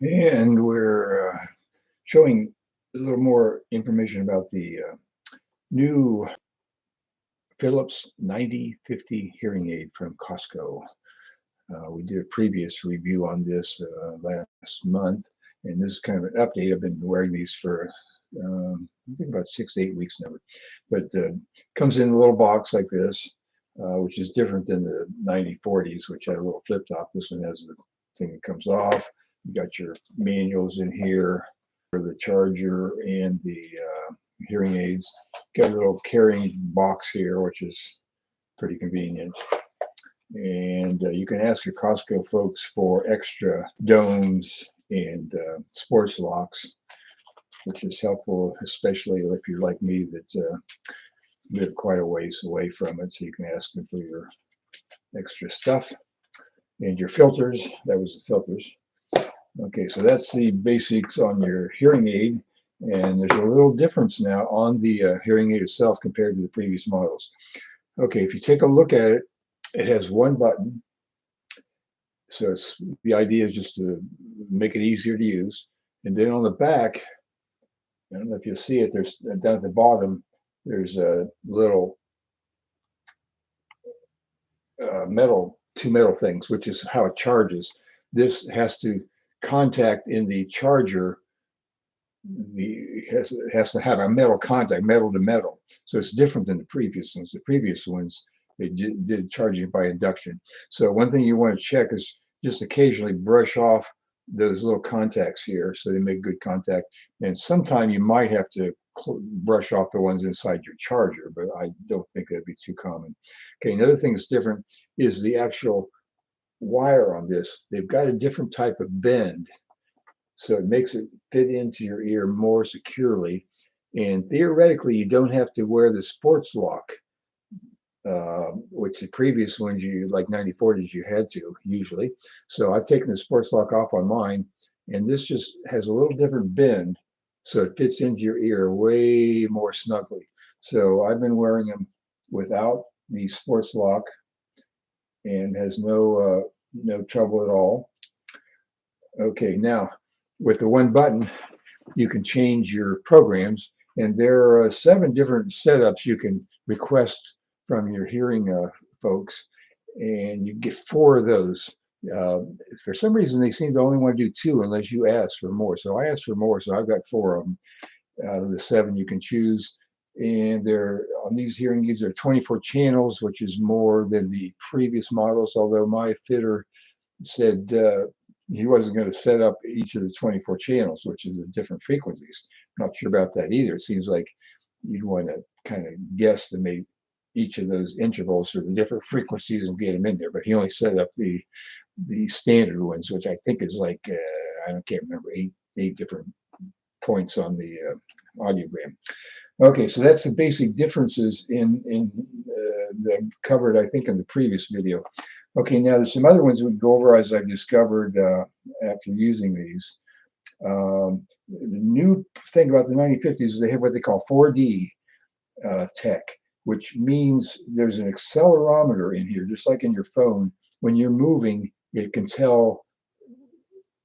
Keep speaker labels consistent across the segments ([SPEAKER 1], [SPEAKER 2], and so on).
[SPEAKER 1] And we're showing a little more information about the new Philips 9050 hearing aid from Costco. We did a previous review on this last month, and this is kind of an update. I've been wearing these for I think about 6 to 8 weeks now, but comes in a little box like this, which is different than the 9040s, which had a little flip top. This one has the thing that comes off. You got your manuals in here for the charger and the hearing aids. Got a little carrying box here, which is pretty convenient. And you can ask your Costco folks for extra domes and sports locks, which is helpful, especially if you're like me that live quite a ways away from it. So you can ask them for your extra stuff and your filters. That was the filters. Okay, so that's the basics on your hearing aid. And there's a little difference now on the hearing aid itself compared to the previous models. Okay, if you take a look at it, it has one button. So the idea is just to make it easier to use. And then on the back, I don't know if you'll see it, there's down at the bottom, there's a little two metal things, which is how it charges. This has to contact in the charger. It has to have a metal contact, metal to metal. So it's different than the previous ones. The previous ones, they did charging by induction. So one thing you want to check is just occasionally brush off those little contacts here so they make good contact. And sometime you might have to brush off the ones inside your charger, but I don't think that'd be too common. Okay, another thing that's different is the actual wire on this. They've got a different type of bend, so it makes it fit into your ear more securely. And theoretically, you don't have to wear the sports lock, which the previous ones, you like 9040s, you had to usually. So I've taken the sports lock off on mine, and this just has a little different bend, so it fits into your ear way more snugly. So I've been wearing them without the sports lock, and has no trouble at all. Okay, now with the one button, you can change your programs, and there are 7 different setups you can request from your hearing folks, and you get 4 of those. Uh, for some reason, they seem to only want to do 2 unless you ask for more. So I asked for more, so I've got 4 of them out of the 7 you can choose. And there on these hearing aids, there are 24 channels, which is more than the previous models. Although my fitter said he wasn't going to set up each of the 24 channels, which is the different frequencies. I'm not sure about that either. It seems like you'd want to kind of guesstimate each of those intervals for the different frequencies and get them in there. But he only set up the standard ones, which I think is like I can't remember, eight different points on the audiogram. Okay, so that's the basic differences in that covered, I think, in the previous video. Okay, now there's some other ones we can go over as I've discovered after using these. The new thing about the 9050s is they have what they call 4D tech, which means there's an accelerometer in here, just like in your phone. When you're moving, it can tell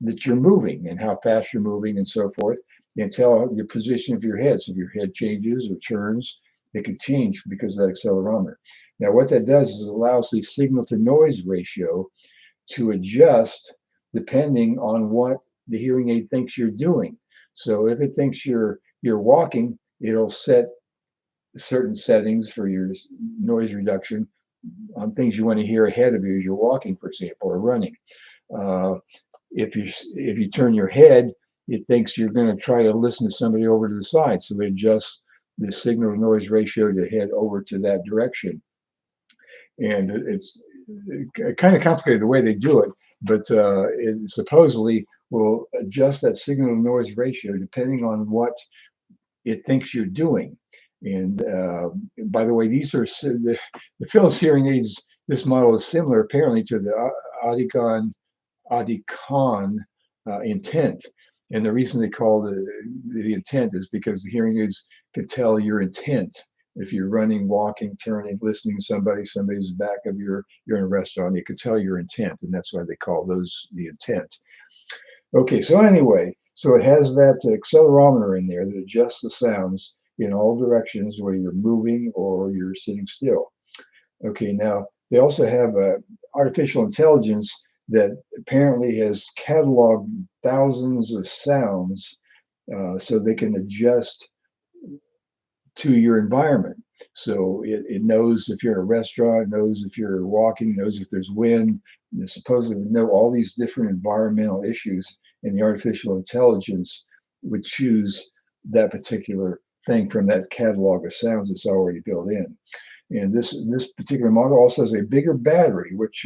[SPEAKER 1] that you're moving and how fast you're moving and so forth, and tell your position of your head. So if your head changes or turns, it can change because of that accelerometer. Now, what that does is it allows the signal to noise ratio to adjust depending on what the hearing aid thinks you're doing. So if it thinks you're walking, it'll set certain settings for your noise reduction on things you want to hear ahead of you as you're walking, for example, or running. Uh, if you turn your head, it thinks you're going to try to listen to somebody over to the side, so it adjusts the signal to noise ratio to head over to that direction. And it's kind of complicated the way they do it, but it supposedly will adjust that signal to noise ratio depending on what it thinks you're doing. And by the way, these are the Philips hearing aids. This model is similar apparently to the Audicon intent. And the reason they call the intent is because the hearing aids can tell your intent. If you're running, walking, turning, listening to somebody's back of you're in a restaurant, it can tell your intent, and that's why they call those the intent. Okay, so anyway, so it has that accelerometer in there that adjusts the sounds in all directions, whether you're moving or you're sitting still. Okay, now they also have artificial intelligence that apparently has cataloged thousands of sounds so they can adjust to your environment. So it knows if you're in a restaurant, knows if you're walking, knows if there's wind. It supposedly know all these different environmental issues, and the artificial intelligence would choose that particular thing from that catalog of sounds that's already built in. And this particular model also has a bigger battery, which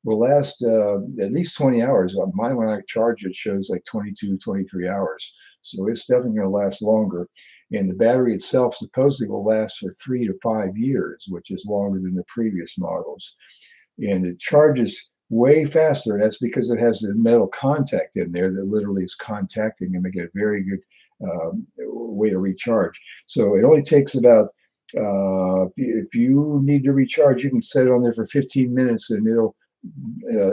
[SPEAKER 1] will last at least 20 hours. Mine, when I charge it, shows like 22, 23 hours. So it's definitely going to last longer. And the battery itself supposedly will last for 3 to 5 years, which is longer than the previous models. And it charges way faster. And that's because it has the metal contact in there that literally is contacting and make it a very good way to recharge. So it only takes about if you need to recharge, you can set it on there for 15 minutes and it'll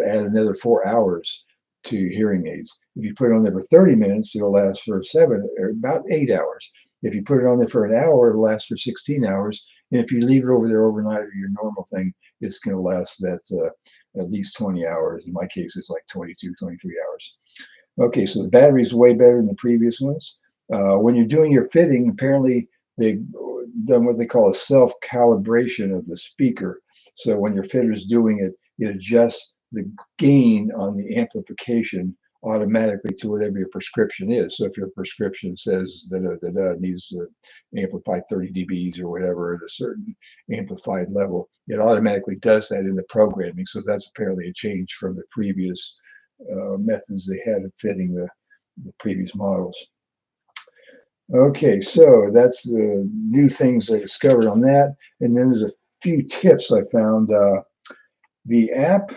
[SPEAKER 1] add another 4 hours to your hearing aids. If you put it on there for 30 minutes, it'll last for about 8 hours. If you put it on there for an hour, it'll last for 16 hours. And if you leave it over there overnight or your normal thing, it's going to last that at least 20 hours. In my case, it's like 22, 23 hours. Okay, so the battery is way better than the previous ones. When you're doing your fitting, apparently they've done what they call a self-calibration of the speaker. So when your fitter's doing it, it adjusts the gain on the amplification automatically to whatever your prescription is. So if your prescription says that it needs to amplify 30 dBs or whatever at a certain amplified level, it automatically does that in the programming. So that's apparently a change from the previous methods they had of fitting the previous models. Okay, so that's the new things I discovered on that. And then there's a few tips I found. The app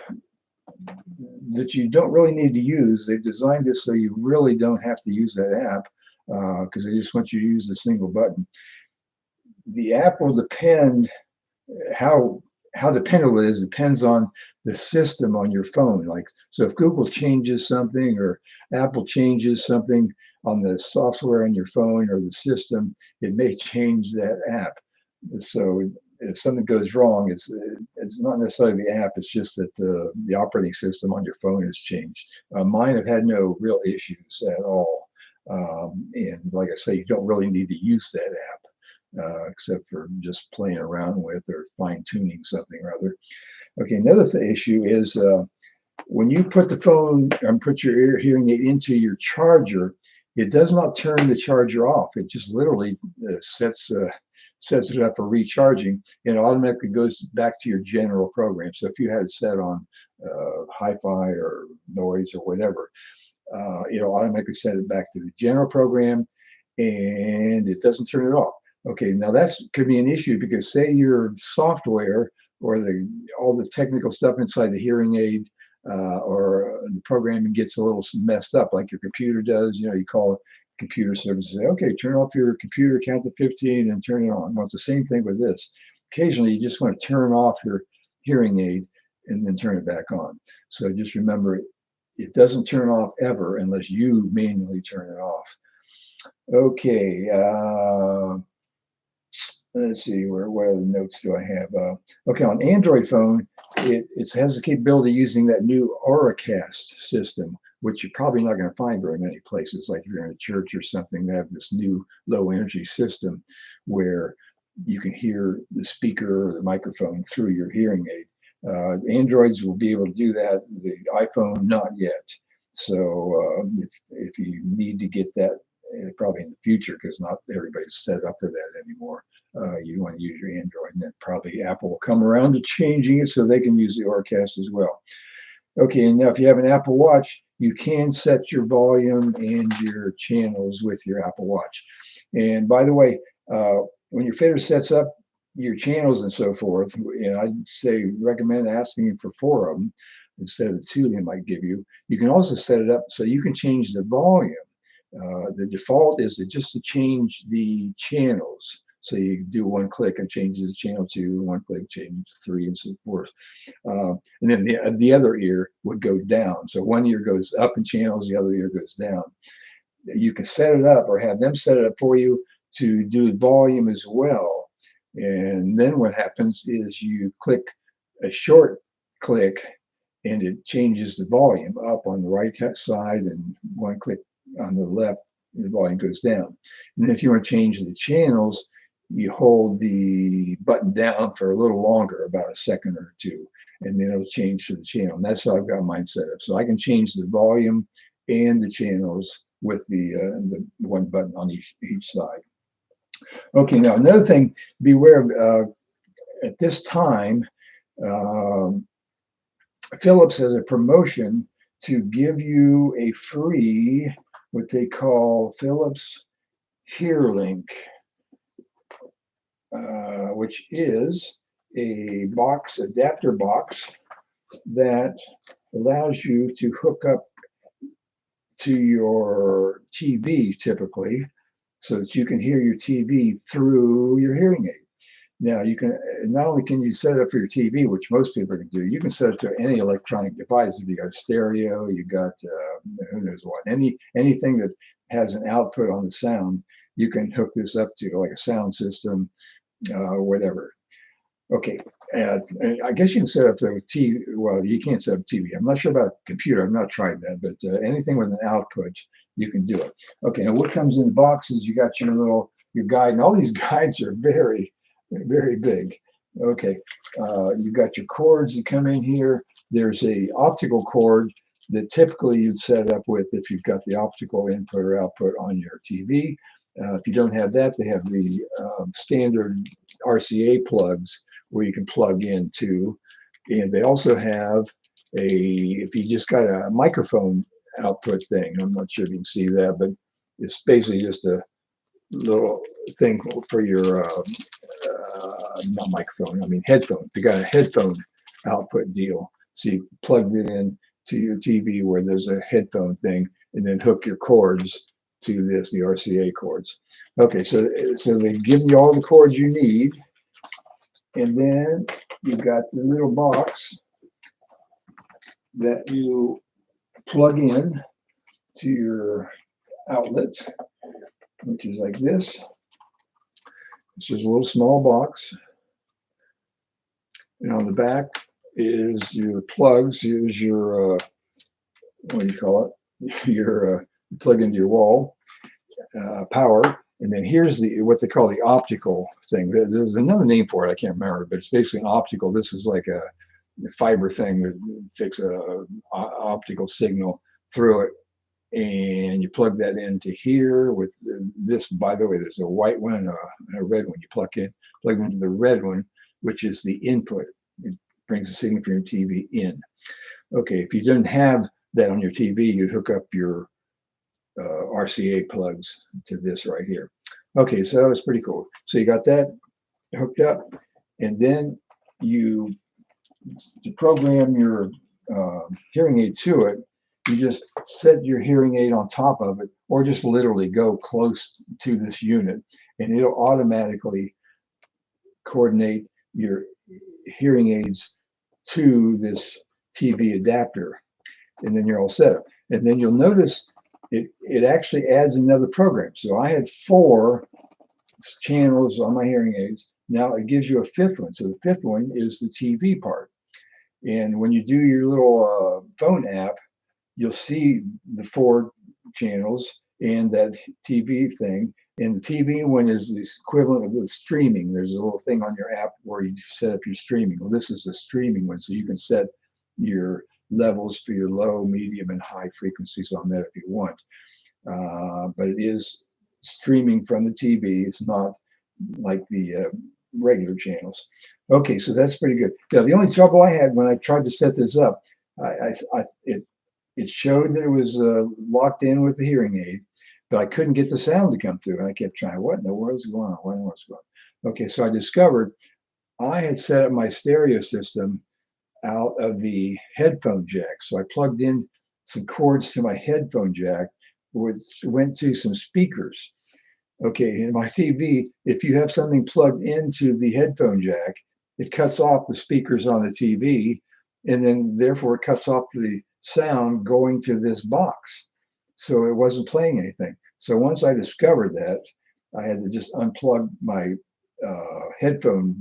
[SPEAKER 1] that you don't really need to use, they've designed it so you really don't have to use that app because they just want you to use the single button. The app will depend how dependable it is depends on the system on your phone. Like, so if Google changes something or Apple changes something on the software on your phone or the system, it may change that app. So if something goes wrong, it's not necessarily the app. It's just that the operating system on your phone has changed. Mine have had no real issues at all. And like I say, you don't really need to use that app except for just playing around with or fine tuning something or other. Okay, another issue is when you put the phone and put your hearing aid into your charger, it does not turn the charger off. It just literally sets it up for recharging, and it automatically goes back to your general program. So if you had it set on hi-fi or noise or whatever, it'll automatically set it back to the general program, and it doesn't turn it off. Okay, now that's could be an issue because say your software or all the technical stuff inside the hearing aid or the programming gets a little messed up, like your computer does. You know, you call computer service, say, okay, turn off your computer, count to 15, and turn it on. Well, it's the same thing with this. Occasionally, you just want to turn off your hearing aid and then turn it back on. So just remember, it doesn't turn off ever unless you manually turn it off. Okay. Let's see, what other notes do I have? Okay, on Android phone, it has the capability of using that new Auracast system, which you're probably not going to find very many places. Like if you're in a church or something, they have this new low energy system where you can hear the speaker or the microphone through your hearing aid. Androids will be able to do that. The iPhone, not yet. So if you need to get that, probably in the future, because not everybody's set up for that anymore. You want to use your Android, and then probably Apple will come around to changing it so they can use the Auracast as well. Okay, and now if you have an Apple Watch, you can set your volume and your channels with your Apple Watch. And by the way, when your fitter sets up your channels and so forth, and I'd say recommend asking for 4 of them instead of the 2 they might give you. You can also set it up so you can change the volume. The default is just to change the channels. So you do one click and changes channel 2, one click change 3, and so forth. And then the other ear would go down. So one ear goes up in channels, the other ear goes down. You can set it up or have them set it up for you to do volume as well. And then what happens is you click a short click and it changes the volume up on the right side, and one click on the left, the volume goes down. And if you want to change the channels, you hold the button down for a little longer, about a second or two, and then it'll change to the channel. And that's how I've got mine set up. So I can change the volume and the channels with the one button on each side. Okay, now another thing, beware of at this time, um, Philips has a promotion to give you a free, what they call Philips HearLink, which is a box, adapter box, that allows you to hook up to your TV typically, so that you can hear your TV through your hearing aid. Now you can not only can you set it up for your TV, which most people can do, you can set it to any electronic device. If you got stereo, you got who knows what, anything that has an output on the sound, you can hook this up to, like a sound system, whatever. Okay, and I guess you can set up the TV. Well, you can't set up TV. I'm not sure about computer. I've not tried that, but anything with an output, you can do it. Okay, now what comes in the box is you got your guide, and all these guides are very, very big. Okay, you got your cords that come in here. There's a optical cord that typically you'd set up with if you've got the optical input or output on your TV. If you don't have that, they have the standard RCA plugs where you can plug into, and they also have if you just got a microphone output thing. I'm not sure if you can see that, but it's basically just a little thing for your not microphone, I mean headphone. If you got a headphone output deal, so you plug it in to your TV where there's a headphone thing, and then hook your cords to the RCA cords. Okay, so they give you all the cords you need, and then you've got the little box that you plug in to your outlet, which is like this. It's just a little small box. And on the back is your plugs. Here's your, what do you call it? Your plug into your wall, power. And then here's what they call the optical thing. There's another name for it, I can't remember, but it's basically an optical. This is like a fiber thing that takes a optical signal through it, and you plug that into here with this. By the way, there's a white one and a red one. You plug into the red one, which is the input. It brings the signal from your TV in. Okay, if you didn't have that on your TV, you'd hook up your RCA plugs to this right here. Okay, so that was pretty cool. So you got that hooked up, and then to program your hearing aid to it, you just set your hearing aid on top of it, or just literally go close to this unit, and it'll automatically coordinate your hearing aids to this TV adapter, and then you're all set up. And then you'll notice it actually adds another program. So I had 4 channels on my hearing aids. Now it gives you a 5th one. So the 5th one is the TV part. And when you do your little phone app, you'll see the 4 channels and that TV thing. And the TV one is the equivalent of the streaming. There's a little thing on your app where you set up your streaming. Well, this is the streaming one, so you can set your levels for your low, medium, and high frequencies on that if you want. But it is streaming from the TV. It's not like the regular channels. Okay, so that's pretty good. Now, the only trouble I had when I tried to set this up, it showed that it was locked in with the hearing aid, but I couldn't get the sound to come through. And I kept trying, what in the world is going on? What in the world is going on? Okay, so I discovered I had set up my stereo system out of the headphone jack. So I plugged in some cords to my headphone jack, which went to some speakers. Okay, in my TV, if you have something plugged into the headphone jack, it cuts off the speakers on the TV, and then therefore it cuts off the sound going to this box. So it wasn't playing anything. So once I discovered that, I had to just unplug my headphone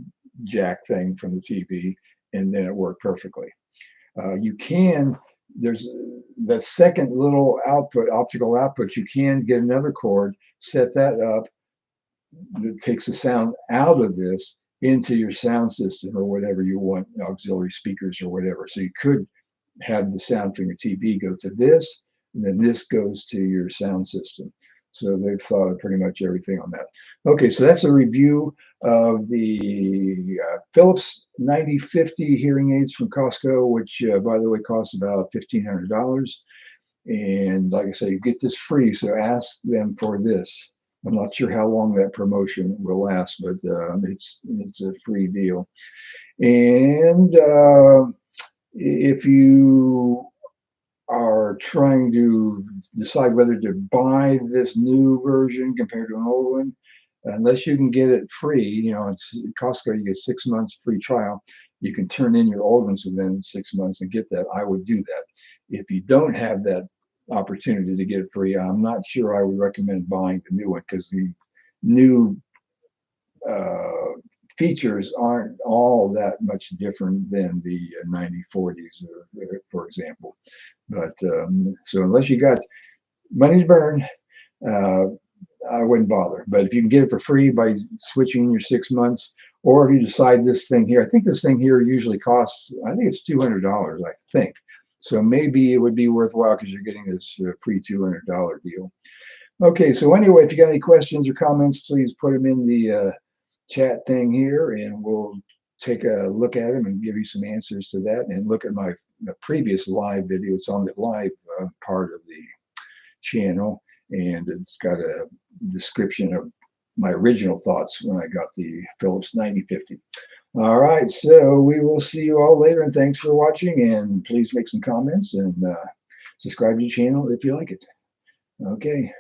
[SPEAKER 1] jack thing from the TV, and then it worked perfectly. You can, there's that second little output, optical output, you can get another cord, set that up, that takes the sound out of this into your sound system or whatever you want, auxiliary speakers or whatever. So you could have the sound from your TV go to this, and then this goes to your sound system. So they've thought of pretty much everything on that. Okay, so that's a review of the Philips 9050 hearing aids from Costco, which, by the way, costs about $1,500. And like I say, you get this free, so ask them for this. I'm not sure how long that promotion will last, but it's a free deal. And if you are trying to decide whether to buy this new version compared to an old one, unless you can get it free, it's Costco, you get 6 months free trial. You can turn in your old ones within 6 months and get that. I would do that. If you don't have that opportunity to get it free, I'm not sure I would recommend buying the new one, because the new uh, features aren't all that much different than the 9040s, for example. But so unless you got money to burn, uh, I wouldn't bother. But if you can get it for free by switching in your 6 months, or if you decide this thing here, I think this thing here usually costs, I think it's $200, I think. So maybe it would be worthwhile because you're getting this free $200 deal. Okay, so anyway, if you got any questions or comments, please put them in the chat thing here, and we'll take a look at them and give you some answers to that. And look at my previous live video. It's on the live part of the channel, and it's got a description of my original thoughts when I got the Philips 9050. All right, so we will see you all later, and thanks for watching, and please make some comments and subscribe to the channel if you like it. Okay.